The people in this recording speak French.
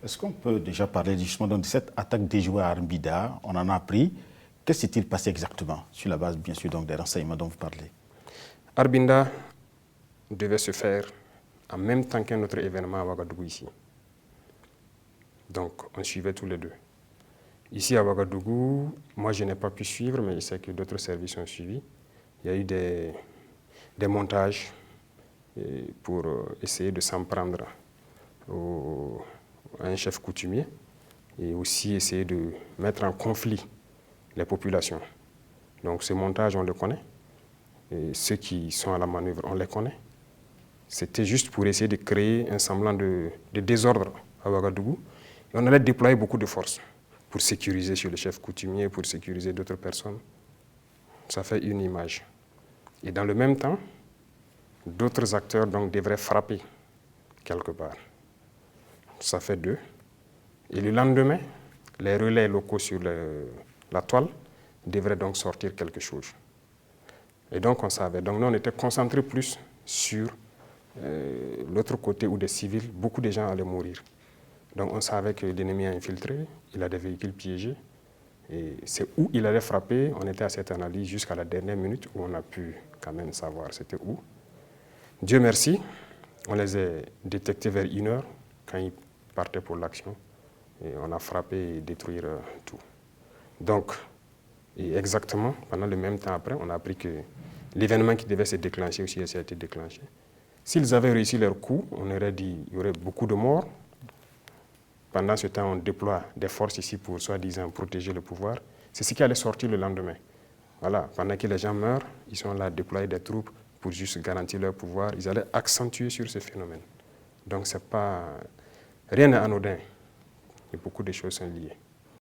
Est-ce qu'on peut déjà parler justement de cette attaque déjouée à Armbida? On en a appris. Qu'est-ce qui s'est-il passé exactement, sur la base bien sûr donc, des renseignements dont vous parlez? Armbida devait se faire en même temps qu'un autre événement à Ouagadougou ici. Donc on suivait tous les deux. Ici à Ouagadougou, moi je n'ai pas pu suivre, mais je sais que d'autres services ont suivi. Il y a eu des montages pour essayer de s'en prendre à un chef coutumier et aussi essayer de mettre en conflit les populations. Donc ces montages, on les connaît. Et ceux qui sont à la manœuvre, on les connaît. C'était juste pour essayer de créer un semblant de désordre à Ouagadougou. Et on allait déployer beaucoup de forces pour sécuriser sur le chef coutumier, pour sécuriser d'autres personnes. Ça fait une image. Et dans le même temps, d'autres acteurs donc, devraient frapper quelque part. Ça fait deux. Et le lendemain, les relais locaux sur la toile devraient donc sortir quelque chose. Et donc on savait. Donc nous on était concentrés plus sur l'autre côté où des civils, beaucoup de gens allaient mourir. Donc on savait que l'ennemi a infiltré, il a des véhicules piégés. Et c'est où il allait frapper. On était à cette analyse jusqu'à la dernière minute où on a pu quand même savoir c'était où. Dieu merci, on les a détectés vers 1h quand ils partaient pour l'action. Et on a frappé et détruit tout. Donc, et exactement, pendant le même temps après, on a appris que l'événement qui devait se déclencher aussi a été déclenché. S'ils avaient réussi leur coup, on aurait dit qu'il y aurait beaucoup de morts. Pendant ce temps, on déploie des forces ici pour, soi-disant, protéger le pouvoir. C'est ce qui allait sortir le lendemain. Voilà, pendant que les gens meurent, ils sont là à déployer des troupes pour juste garantir leur pouvoir. Ils allaient accentuer sur ce phénomène. Donc, c'est pas... rien n'est anodin. Et beaucoup de choses sont liées.